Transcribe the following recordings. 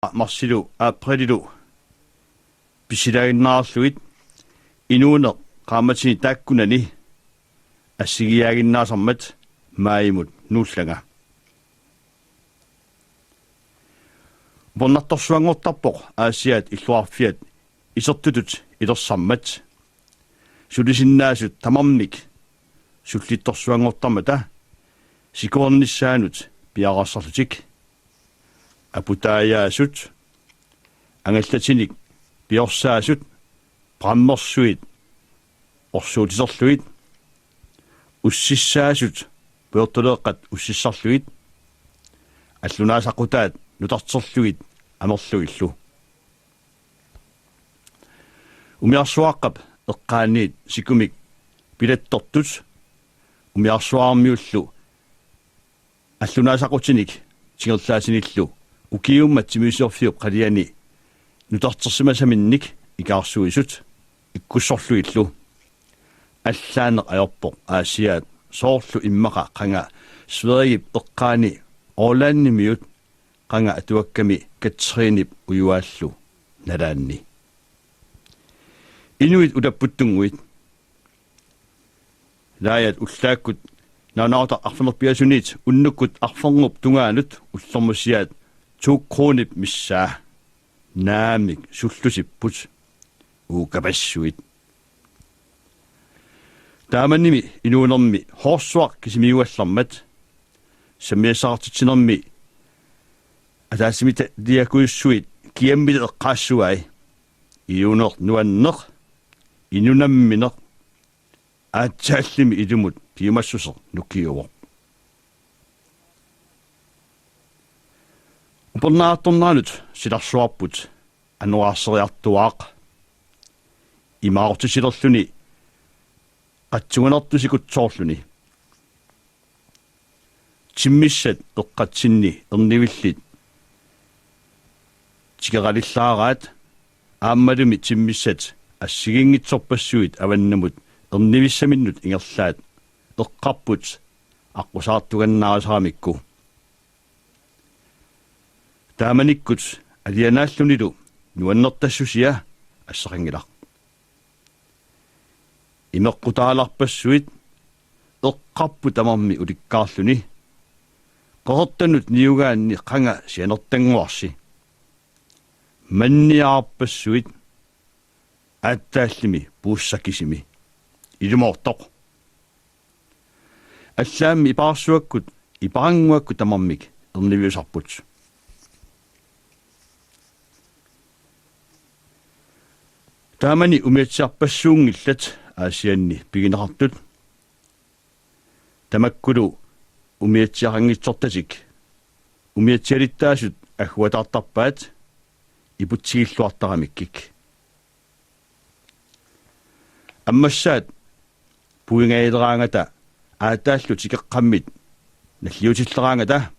Marsilu aprililu pisilaginnaarluit inuuneq qaamatini taakkunani assigiaaginnaasarmat maayimut nuullaga Bonnattorsuangortarpoq aasiat illuarfiat isertutut ilersarmat sulisinnaasut tamarmik sullittorsuangortarmata sikuornissaanut piaqarsarlutik aputaayaasut angallatinik piorsaasut prammersuit orsuutiserluit ussissaasut puertoleeqqat ussissarluit аллунаасақутаат нутартерлуит амерлуиллу умиарсуаққап эққааниит сикумик пилаттортут умиарсуаармиуллу аллунаасақутиник тигерлаасиниллу укиуммат тимисиорфиуп қалиани нутартерсимасаминник икаарсуисут иккуссорлуиллу аллаанеқ аёрпоқ аасиаат соорлу иммақа қанга сверигип эққаани оолааннимиут qanga atuakkami katsriinip uyuaallu nalaanni inuit utapputtunguit laayat ullaakkut naanaarta arfanerpiasuniit unnukkut arferngup tungaanut ullermusiaat tuukkruunip missaa naamik sullusipput uukapassuit taamannimi inuunermi hoorsuaq kisimiuallarmat sammiasaartitsinermi атаасимита диакуиссуит киаммит эққаассуай иунер нуаннеқ инунамминеқ аатсааллими илумут пиумассусеқ нуккиуоқ упорнаатторнаанут силарсуарпут ануаарсериартуаақ имаартусилерлүни қатсуганертусикутсоорлүни тиммиссат эққатсинни ернивиллит тигаралиллаараат ааммалуми тиммиссат ассигингитсорпассуит аваннамут ернивиссаминнут ингерлаат эққарпут аққусаартуганнаарасарамикку тааманиккут алианааллунилу нуаннертассусиа ассақингилақ имеққутааларпассуит эққарпу тамарми уликкаарлүни қорертанут ниугаанни қанга сианертангуарси манниаарпассуит ааттааллими пууссакисими илумоортоқ аллаамми ипаарсуаккут ипарангуакку тамармик ернивиусарпут таамани умиатсиарпассуунгиллат аасианни пигинеқартут тамаккулу умиатсиарангитсортатик умиатсиалиттаасут аггуатаартарпаат ипутсигиллуартарамиккик аммассаат пуингаилераангата аатааллу тикеққаммит наллиутиллераангата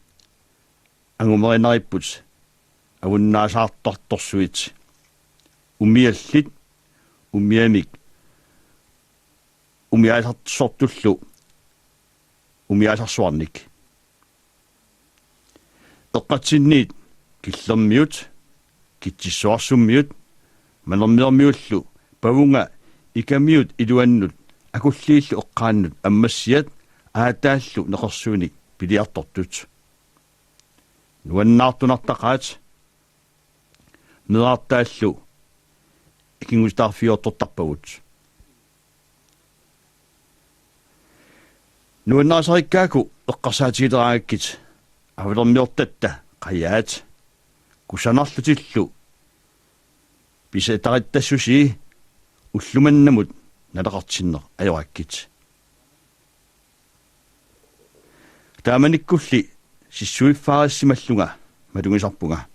ангумеринериппут авуннаасаартарторсуит умиаллит умиамик умиаасартсортуллу умиаасарсуарник эққатсинниит киллермиут китсиссуарсуммиут манермиермиуллу павунга икамиут илуаннут акуллииллу эққааннут аммассиат аатааллу неқерсууник пилиартортут нуаннаартунартақаат неартааллу икингустаарфиортортарпагут нуаннаасариккааку эққарсаатигилераагаккит авилермиортатта қаяат кусанарлутиллу писатариттассуси уллуманнамут налеқартиннер ajorаккит тааманиккулли сиссуиффаариссималлунга малугисарпунга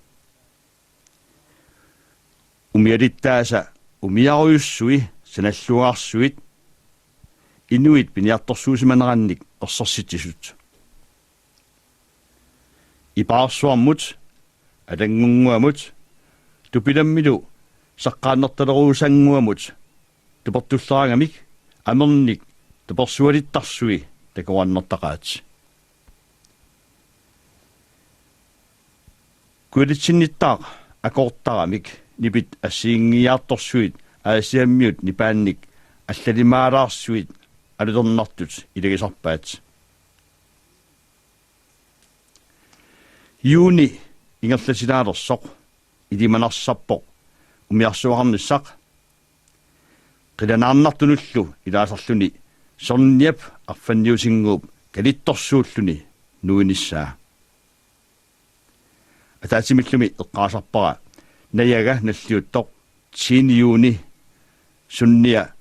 умиалиттааса умиаруйуссуи саналлуаарсуит инуит пиниарторсуусиманеранник ерсерситсисут ипаарсуармут алангунгуамут тупиламмилу саққааннерталеруусангуамут тупертуллерангамик амерник туперсуалиттарсуи такуаннертақаат kuulitsinnittaaq akortaramik nipit assiingiartorsuit aasiammiut nipaannik аллалимаалаарсуит алутернартут илагисарпаат юуни ингерлатинаалерсоқ илиманарсарпоқ умиарсуақарниссақ қиланаарнартунуллу илаасарлуни сорниап арфанниусингууп калитторсууллуни нуиниссаа атаатимиллуми эққаасарпара наяга наллиуттоқ синиюуни сунниа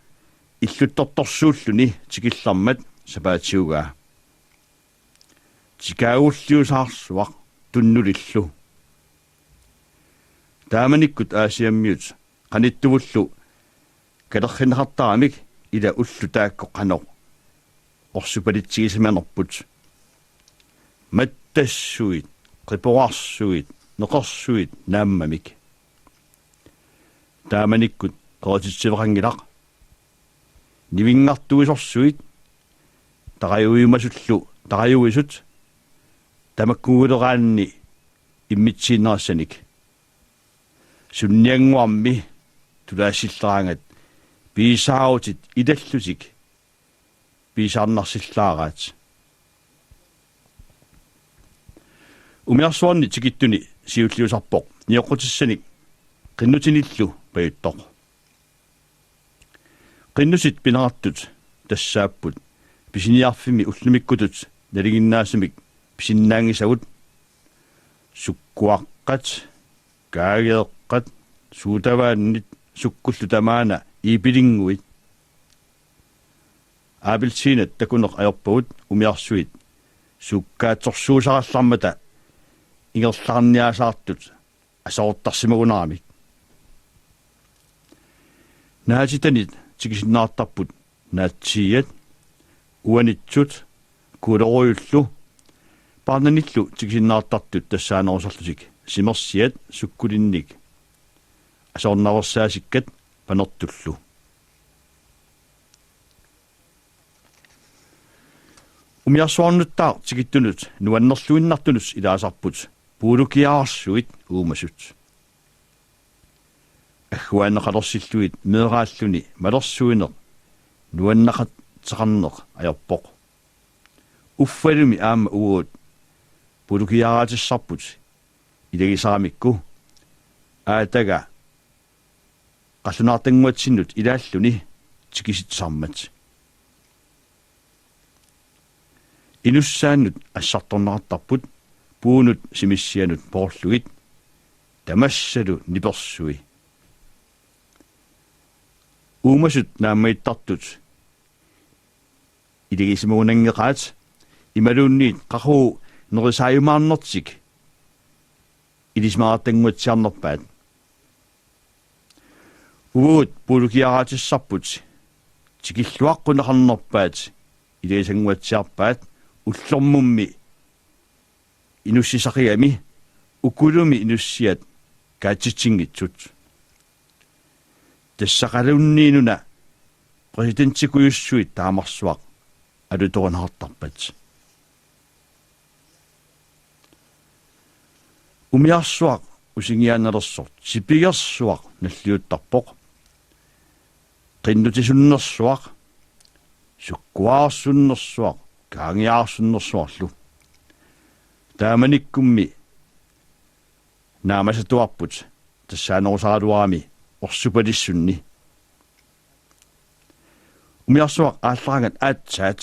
иллутторторсууллуни тикиллармат сапаатиугаа тикаагуллиусаарсуақ туннулиллу тааманиккут аасиаммиут qaниттувуллу калерхинеқартарамик ила уллу таакко қанеқ орсупалитсигисиманерпут маттассуит қипорарсуит неқарсуит нааммамик тааманиккут qootitsivaqangilaq nivingартуисорсуит тараюимасуллу тараюисут тамаккугулераанни иммитсииннерассаник сунниангуарми тулаассиллараангат писааутит идаллутик писаарнарсиллаараат умиарсуарни тикиттуни сиуллиусарпоқ ниоққутиссаник qinnutinillu payuttoq qinnusit pinartut тассааппут писиниарфими уллумиккутут налигиннаасумик писиннаангисагут суккуаққат каагеэққат суутавааннит суккуллу тамаана ипилингуит абилсинат такунеқ аерпагут умиарсуит суккаатсорсуусараллармата ингерлаарниасаартут асоортарсимагунаарамик наатитанит тикисиннаартарпут наатсият уанитсут кулеруйуллу парнаниллу тикисиннаартартут тассаанерусарлутик симерсиат суккулинник асоорнаверсаасиккат панертуллу умиарсуарнуттаа тикиттунут нуаннерлуиннартунус илаасарпут пуулукиаарсуит уумасут аггуаннеқалерсиллуит меэрааллуни малерсуинеқ нуаннақат теқарнеқ аерпоқ уффалуми аама уут пуулукиааратиссарпут илагисарамикку аатага қаллунаартангуатсиннут илааллуни тикиситсармат инуссааннут ассарторнеқартарпут puunut simissianut porlugit tamassalu nipersui uumasut naammaittartut iligisimuunangeqaat imaluunniit qaru nerisaayumaarnertik ilismaartanguatsiarnerpaat uut puulukiaraatissarput tikilluaqquneqarnerpaat ilisanguatsiarpaat ullormummi inussisaqigami ukulumi inussiat kaatitsingitsut тассақалунниинуна президентикуйуссуит таамарсуақ алуторунартарпат умиарсуақ усингиаанналерсор сипигерсуақ наллиуттарпоқ qinnutisуннерсуақ суккуаарсуннерсуақ каангиаарсуннерсуарлу тааманиккумми наамасатуарпут тассаанерусаалуарами орсупалиссунни умиарсуақ аалларангат аатсаат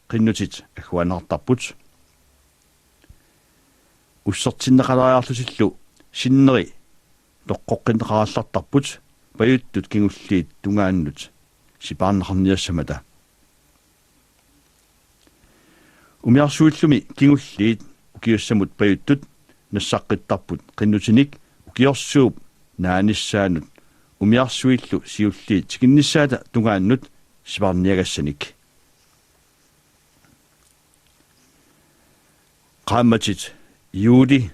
qinnutit аггуанартарпут уссертиннеқалариарлутиллу синнери тоққоққиннеқараллартарпут паюттут кингуллиит тунгааннут сипаарнақарниассамата умиарсуиллуми кингуллиит укиуссамут паюттут нассаққиттарпут qinнутиник укиорсууп нааниссаанут умиарсуиллу сиуллиит тикинниссаата тунгааннут сипаарниагассаник qaammatit юули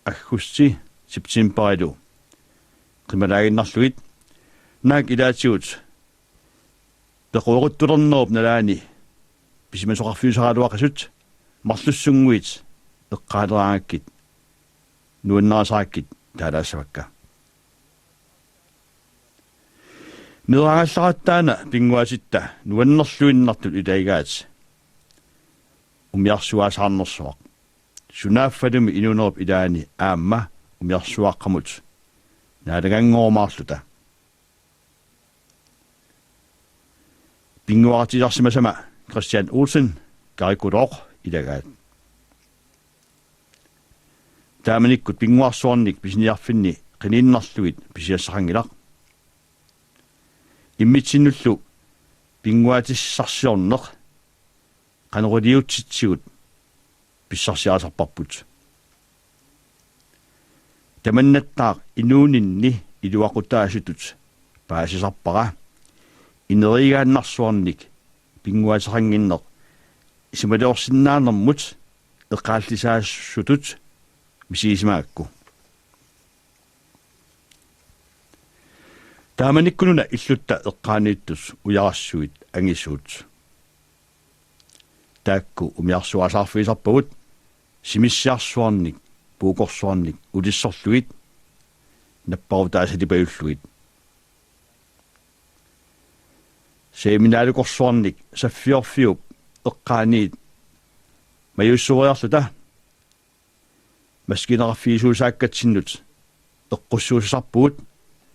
аггусси септемберилу qimalaagиннарлугит наак илаатигут пеқуеруттулернеруп налаани писимасоқарфиусаралуақасут марлуссунгуит эққаалераангаккит nuannaasaakkit taalaasavakka Mirangassarattaana pinguasitta nuannerluinnartut itaigaat umiarsuasaarnersuaq sunaaffalumi inunerp ilaani aamma umiarsuaqqamut naalaganngormaarluta pinguartisarsima Christian Olsen karikuloq ilagaat taamanikkut pinguarsuarnik pisiniarfinni qiniinnarluit pisiassarangilaq immitsinullu pinguatissarsiorneq qaneriliutsitsigut pissarsiaasarparput tamannattaaq inuuninni iluaqutaasutut paasisarpara inerigaannarsuarnik pinguasaranginneq isimalorsinnaanermut eqqaallisaassutut misiisimaakku taamanikkununa illutta eqqaaniittus ujarassuit angissuut taakku umiarsuasaarfiisarpagut simissiarsuarnik puukorsuarnik ulissorluit napparutaasatipajulluit seeminaalukorsuarnik saffiorfiup eqqaaniit majussuuriarluta maskineraffiisuusaakkatsinnut eqqussuusarpugut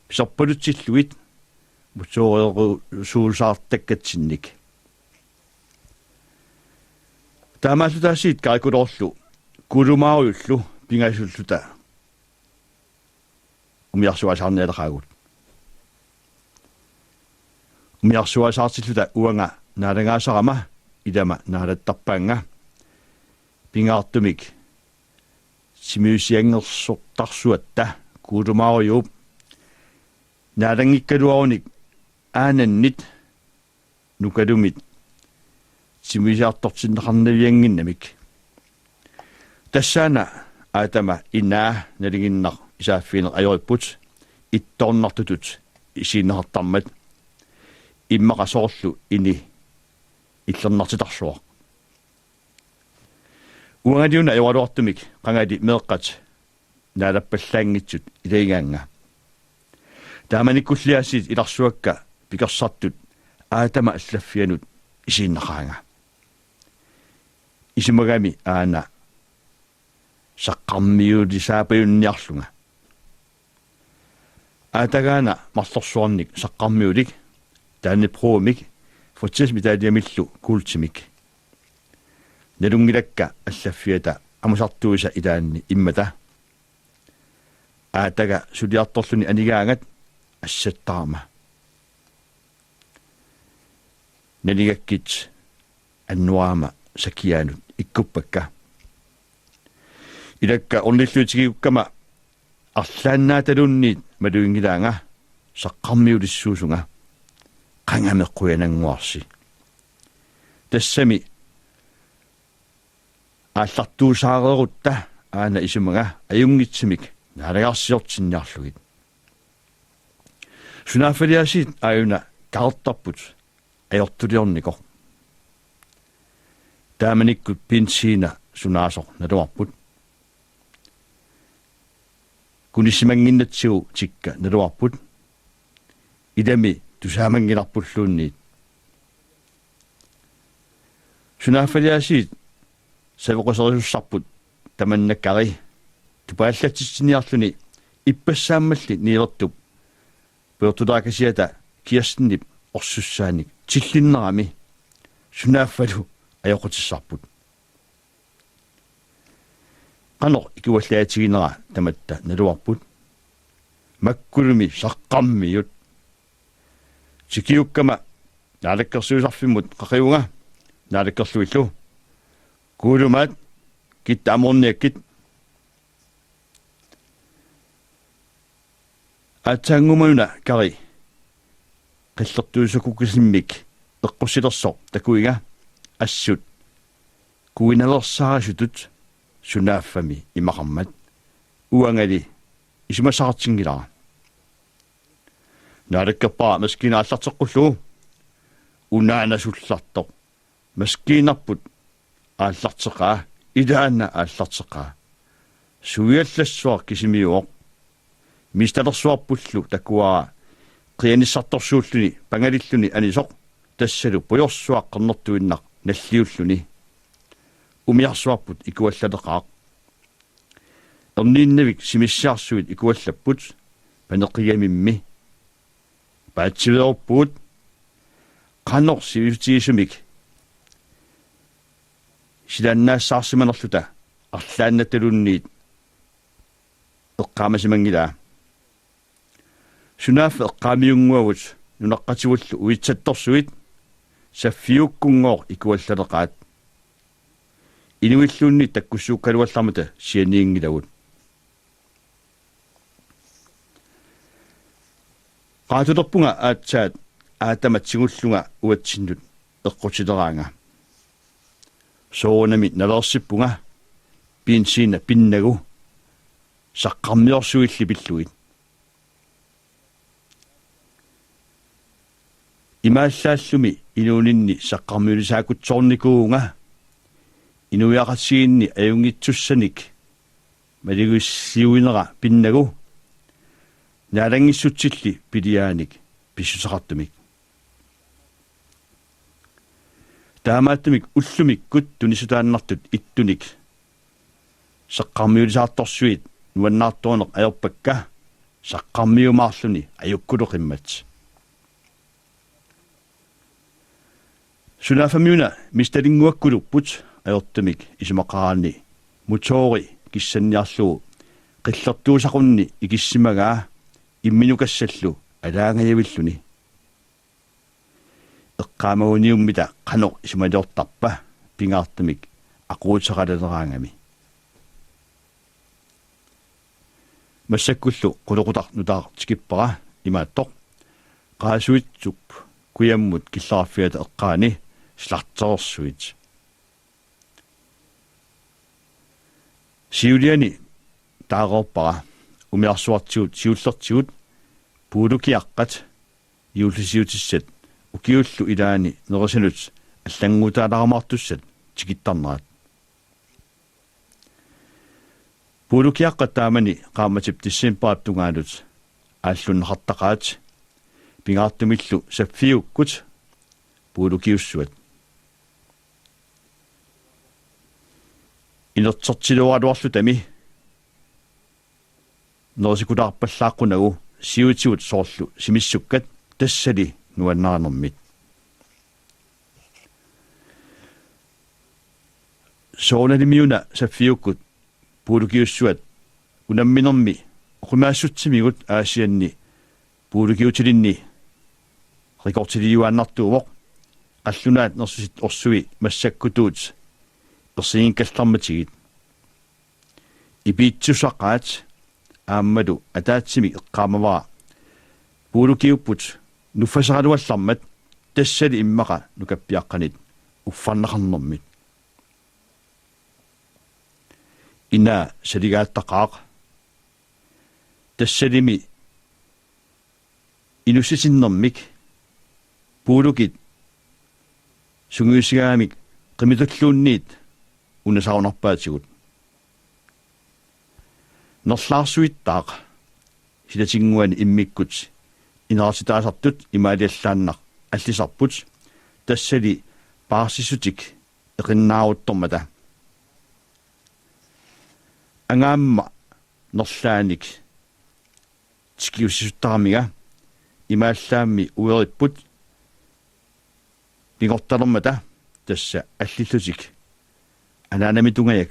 pisarpalutsilluit mutsuureerusuusaartakkatsinik taamaalutaasiit karikuloorlu kulumaaruyullu pingasulluta umiarsuasaarnialaqaagut umiarsuasaartilluta uanga naalangaasarama ilama naalattarpaanga pingaartumik simiusiangersortarsuatta kulumaaruyuup naalangikkaluarunik aanannit nukalumit simiusiartortinneqarnavianginnamik tassaana aatama inaa nalinginnaq isaaffiineq ajoripput ittornartutut isiinneqartarmat immaqasoorlu ini illernertitarsuaq uangaliuna ajoraluartumik qangali meeqqat naalappallaangitsut ilaigaanga taamanikkulliaasiit ilarsuakka pikersartut aatama allaffianut isiinnaqaanga isimagami aana saqqarmiulisaapajunniarlunga aatagaana marlorsuarnik saqqarmiulik taanni proomik fortismi taaliamillu kuultimik nalungilakka allaffiata amusartuisa ilaanni immata aataga suliartorluni anigaangat assattaarma naligakkit annuaama sakiaanut ikkuppakka ilakka ornilluutigiukkama arlaannaatalunniit maluingilaanga saqqarmiulissuusunga qangameqquyananguarsi tassami ааллартуусаареерутта аана исумага аюнгитсимик налагарсиортинниарлугит сунаффалиасит аюна картарпут аёртулиорнико тааманиккут пинсиина сунаасор налуарпут кунисимангиннатсигу тикка налуарпут идами тусаамангиларпуллуунниит сунаффалиасит савеқусерисуссарпут таманнаккари тупааллатсинниарлуни иппассааммалли ниилертуп пеортулаакасиата киерстиннип орсуссааник тиллиннерами сунааффалу аёқутиссарпут qanor ikuallaatiginera tamatta naluarput makkulumi saqqammiut sikiukkama naalakkersuusarfimmut qaqiunga naalakkerluillu kuulumaat kittaamorniakkit атсаангумауна кари qillertuusakukisimmik eqqusilersoq takuiga assut kuinalersaarasutut sunaaffami imaqarmat uangali isumassaartingilara naalakkerpaa maskiinaallarteqqullu unaanasullartoq maskiinarput aallarteqaa ilaanna aallarteqaa суиаллассуар кисимиуоq мисталерсуарпуллу такуаа qianissartorsuulluni pangalilluni anisоq тассалу пуйорсуаққарнэртуиннақ наллиуллуни умиарсуарпут икуаллалеқаақ эрнииннавик симиссаарсуит икуаллаппут панеқиамимми паатсивеорпуут qanor sivitiisumik silanнаассаарсиманерлута арлааннаталунниит эққаамасимангилаа сунаф эққаамиунгуавут нунаққатигуллу уитсатторсуит саффиуккунгоор икуаллалеқаат инуиллуунни таккуссууккалуаллармата сианиингилавут qaatulerpunga aatsaat aatamatsigullunga uatsinlut eqqutилераанга соонами налерсиппунга пинсиина пиннагу саққармиорсуилли пиллуит имааллааллуми инуунинни саққармиулисаакутсоорникуунга инуяқассиинни аюнгитсуссаник малигуссиуинера пиннагу налангиссутсилли пилиааник писсусақартумик таамааттумик уллумиккут тунисутааннартут иттуник саққармиулисаарторсуит нуаннаартуунеқ аерпакка саққармиумаарлуни аюккулоқиммат сунафамиуна мисталингуаккулуппут аертумик исумақараани мутоори киссанниарлуу қиллертуусақунни икиссимагаа имминукассаллу алаангавиллуни эққаамагуниуммита қанор исумалиортарпа пингаартумик ақуутеқалалераангами массаккуллу қулоқутар нутаар тикиппара имааттоқ qaasuitsuk kuyammut killarafiata eqqaani slartersuit siuliani taaroorpara umiarsuartigut siullertigut puulukiaqqat iullisiutissat ukiullu ilaani nerisanut аллангутааларамаартуссат тикиттарнерат puulukiaqqat taamani qaammatip tissiinpaap tungaalut ааллуннеқартақаат пингаартумиллу саффиуккут puulukiussuat инертертилуаралуарлу тами норсикулаарпаллааққунагу сиутигут соорлу симиссуккат тассали нуаннаарнэрмит соолалимиуна саффиуккут puulukiussuat унамминерми оқумаассутсимигут аасианни puulukiutilинни рекортилиуааннартуувоқ қаллунаат нерсусит орсуи массаккутуут ерсиинкалларматигит ипиитсусақаат ааммалу атаатсими эққаамавара puulukiupпут нуффасаралуаллармат тассали иммақа нукаппиаққанит уффарнақарнэрмит ина салигааттақаақ тассалими инуссисиннэрмик puulukit sunguisigaamik qimitullуунниит унасаунарпаатигут нерлаарсуиттаақ силатингуани иммиккут инератитаасартут имаалиаллааннақ аллисарпут тассали паарсисутик эқиннааруттормата ангаамма нерлааник тикиуссисуттарамига имааллаамми уериппут пингорталермата тасса аллиллутик анаанамитунгаяк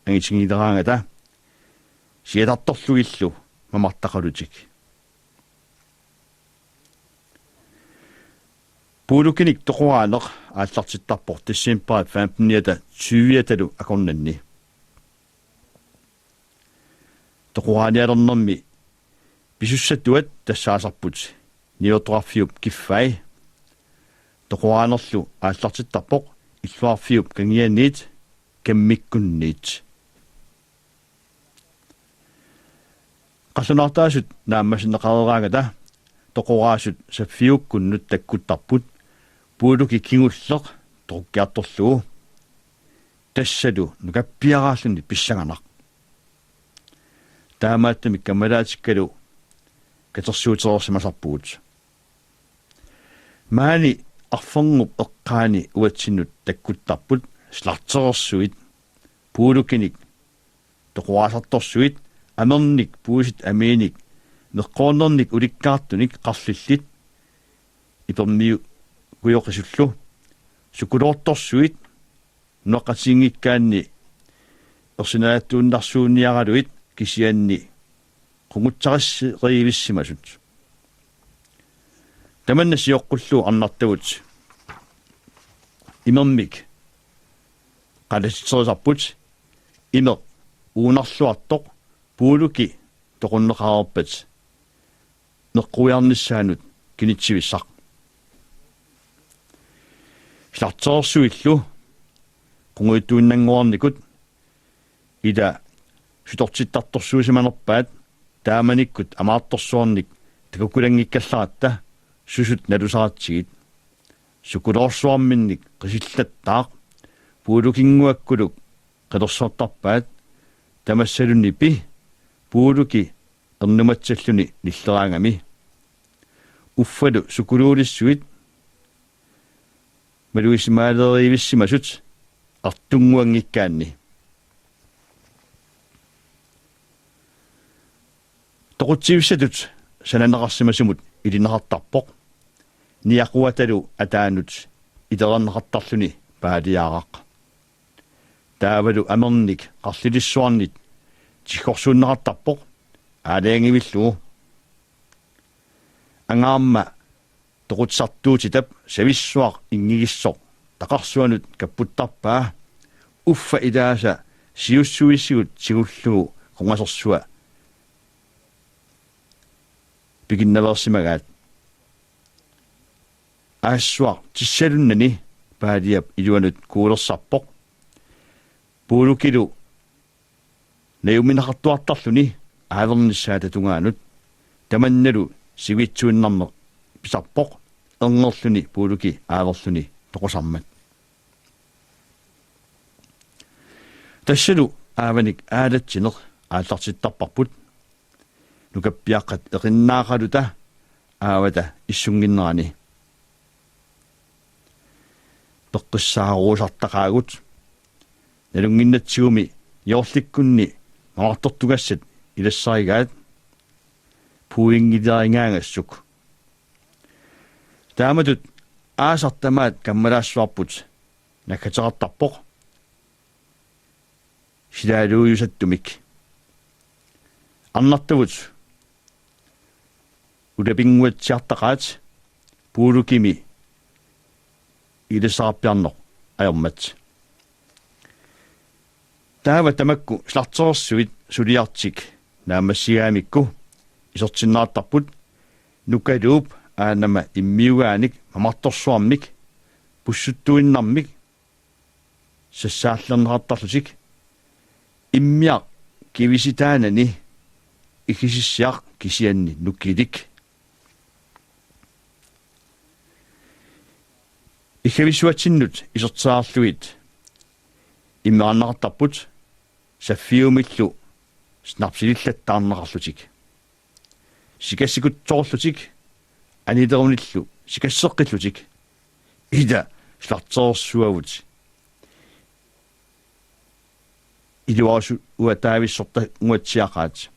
ангитингилераангата сиатарторлугиллу мамартақалутик puulukkinik toquraaleq ааллартиттарпор тассиимпаат 15-ниата 20-талу акорнанни тоқурааниалернэрми писуссаттуат тассаасарпут ниотроарфиуп киффай тоқураанерлу ааллартиттарпоқ иллуарфиуп кангианиит каммиккунниит qasunartaasut naammasinneqareeraangata toquraasut saffiukkunnut takkuttarput puuluki kingulleq toqukkiartorlugu tassalu nukappiaraalluni pissanganaq таамааттами камалаатиккалу катерсуутерерсимасарпугут маани арфэрнуп эққаани уатсиннут таккуттарпут слартерерсуит пуулукиник тоқуаасарторсуит амерник пуусит амииник неққооннерник уликкаартуник қарлиллит ипермиу куйоқисуллу сукулоорторсуит нуаққатингиккаанни ерсинааттууннарсуунниаралуит кисианни қунгутсариссериивиссимасут таманна сиоққуллуу арнартагут имермик қалассерисарпут имер уунарлуартоқ пуулуки тоқуннеқарерпат неққуиарниссаанут кинитсивиссақ слартерсуиллу қунгуитууннангуарникут ида сутортиттарторсуусиманерпаат тааманиккут амаарторсуарник такукулангиккалларатта сусут налусаратсигит сукулоорсуарминник қисиллаттаақ пуулукингуаккулук қилерсуартарпаат тамассалунни пи пуулуки эрнуматсаллуни ниллераангами уффалу сукулуулиссуит малуисимаалериивиссимасут артунгуангиккаанни тоқутсивиссатут сананеқарсимасумут илинеқартарпоқ ниақуаталу атаанут итерернеқартарлуни паалиараақ таавалу амерник қарлилиссуарнит тихорсууннеқартарпоқ аалаангивиллуу ангаамма тоқутсартуутитап сависсуақ ингигиссоқ тақарсуанут каппуттарпаа уффа илааса сиуссуиссигут сигуллуу қунгасерсуа пигиннаверсимагаат аассуақ тиссалуннани паалиап илуанут куулерсарпоқ пуулукилу неуминақартуартарлуни ааверниссаата тунгаанут таманналу сивитсуиннарнеқ писарпоқ эрнерлүни пуулуки ааверлүни тоқусармат тассалу ааваник аалатсинер ааллартиттарпарпут нукаппиаққат эқиннаақалута аавата иссунгиннерани пеққиссааруусартақаагут налунгиннатсигуми йоорликкунни маартортугассат илассаригаат пуингилерингаагассук тааматут аасартамаат каммалаассуарпут наккатерартарпоқ силаалууюсаттумик арнартавут улапингуатсиартақаат пуулукими илассаарпиарнеқ аермат таава тамакку слартерерсуит сулиартик наамассигаамикку исортиннаартарпут нукалууп аанама иммиугааник мамарторсуармик пуссуттуиннармик сассааллернеқартарлутик иммиақ кивиситаанани игисиссиақ кисианни нуккилик ихависуатсиннут исертаарлуит иммеарнеқартарпут саффиумиллу снапсилиллаттаарнеқарлутик сикассикутсоорлутик анидеруниллу сикассеққиллутик ида слартерсуавут илуарсу уатаависсорта уатсиақаат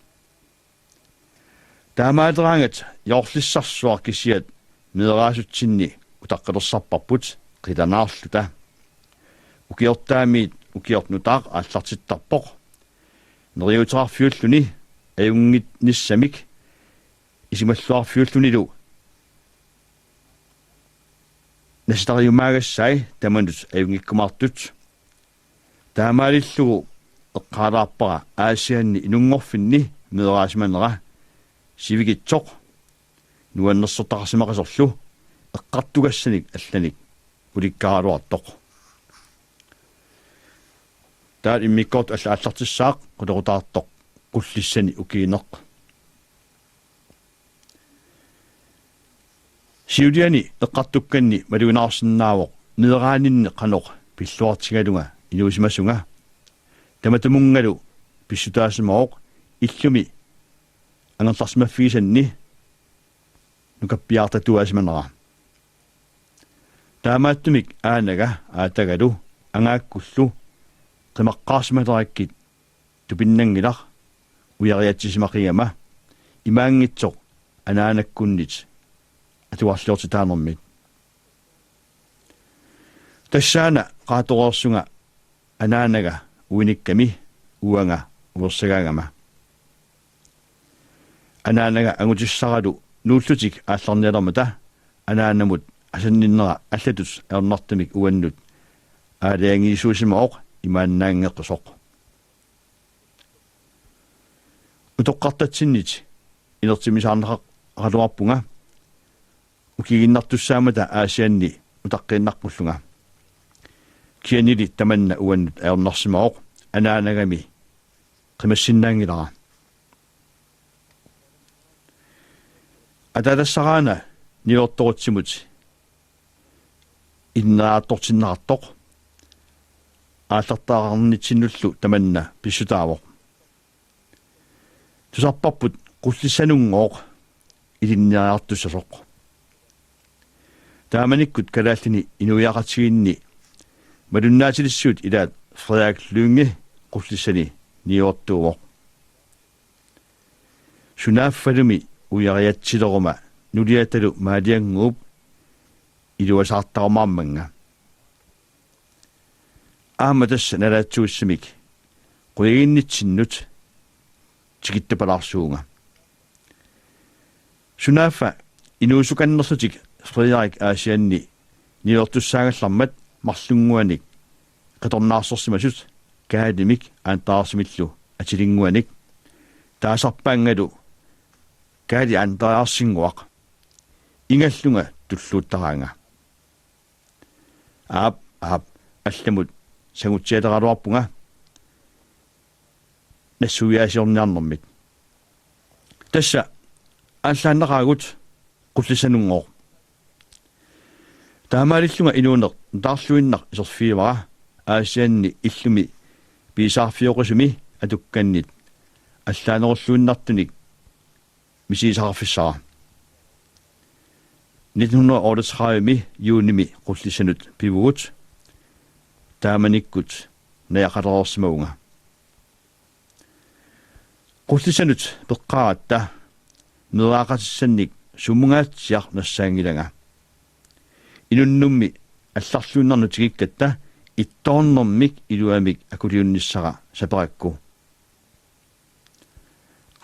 таамаалераангат йоорлиссарсуар кисиат меэраасутсинни утаққилерсарпарпут қиланаарлута укиортаамиит укиортнутаақ ааллартиттарпоқ нериутаарфиуллуни аюнгит ниссамик исималлуарфиуллунилу настариумаагассай таманут аюнгиккумаартут таамаалиллугу эққаалаарпара аасианни инунгорфинни меэраасиманера сивигитсоқ нуаннерсортақарсимақасорлу эққартугассаник алланик уликкааралуартоқ таал иммиккорт аллааллартиссаақ қулерутаартоқ qulлиссани укиинеқ сиулиани эққартукканни малуинаарсинаавоқ меэраанинне қанеқ пиллуартигалунга инуусимасунга таматумунгалу писсутаасимаоқ иллуми ангерларсимаффигисанни нукаппиартатуасиманера таамааттумик аанага аатагалу ангааккуллу qimaqqaarsimalerikit tupinnaangilaq uyaриатсисимақигама имаангитсоқ анаанаккуннит атуарлуортитааnermit тассаана qaaторерсунга анаанага уиникками уанга уерсагаагама анаанага ангутиссаралу нууллутик аалларниалермата анаанамут асанниннера аллатус ернартамик уаннут аалаангиисуусимаоқ имааннаангеққусоқ утоққартатсиннит инертимисаарнеқақ қалуарпунга укигиннартуссаамата аасианни утаққииннарпуллунга кианили таманна уаннут аернарсимаоқ анаанагами қимассиннаангилара аталассараана нилорторутсимут иннаатортиннаартоқ ааллартаарнитсиннуллу таманна писсутаавоқ тусарпарпут qullissanuнгооқ илинниаартуссасоқ тааманиккут калааллини инуяақатсигинни малуннаатилиссуут илаат фреак лунге qulлиссани ниортуувоқ сунааффалуми уяриатсилерума нулиаталу маалиангууп илуасаартарамаамманга ааматасса налаатсууссимик қуягиннитсиннут тигиттапалаарсуунга сунааффа инуусуканнерсутик фредерик аасианни нилортуссаагаллармат марлунгуаник қиторнаарсорсимасут каалимик аантаарсимиллу атилингуаник таасарпаангалу каали аантаарсингуақ ингаллунга туллууттараанга аап алламут сагутсиалералуарпунга нассуяасиорниарнэрмит тасса ааллааннераагут qullissanuнгоо таамаалиллунга инуунер таарлуиннар исерфиивара аасианни иллуми писаарфиоқусуми атукканнит аллаанеруллуиннартуник мисисаарфиссара 1938 юуними qullissanut пивугут тааманиккут наяқалерерсимауга qullissanut пеққаратта нераақатиссанник сумунгаатсиар нассаангилага инуннумми алларлуиннарнутигиккатта ittoornermik iluamik akuliunissara saperakku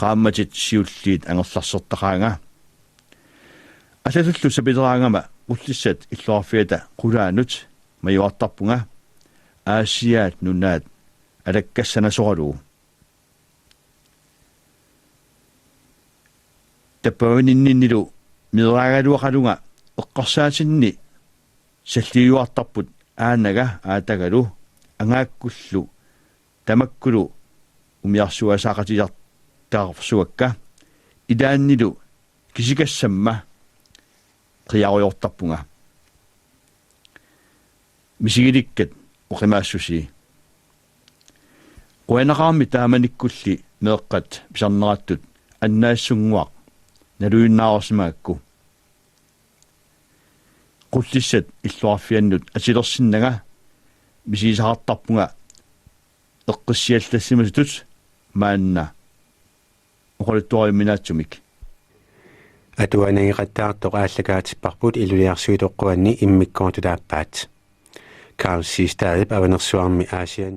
qaammatit siulliit angerlarsertaqaanga asatullu sapiteraangama ullissat illuarfiata qulaanut majuartarpunga aasiaat nunaat alakkassanasoralu tapauninnilu mideraagaluaqalunga eqqarsaatinni salliuartarput aanaga aatagalu angaakkullu tamakkulu umiarsuasaaqatiartaarsuakka idaannilu kisikassamma qiarujortarpunga misigilikkat uqimaassusi quanaqaarmi taamanikkulli meeqqat pisarnerattut annaassunguaq naluinnaaorsimaakku qullissat illuarfiannut asilersinnaga misisaartarpunga eqqissiallassimasutut maanna uqaluttuariminaatsumik atuanagiqattaartoq aallakaatipparput iluliarsuitoqquanni immikkoortulaappaat Karl Sistaadip avanersuarmi aasian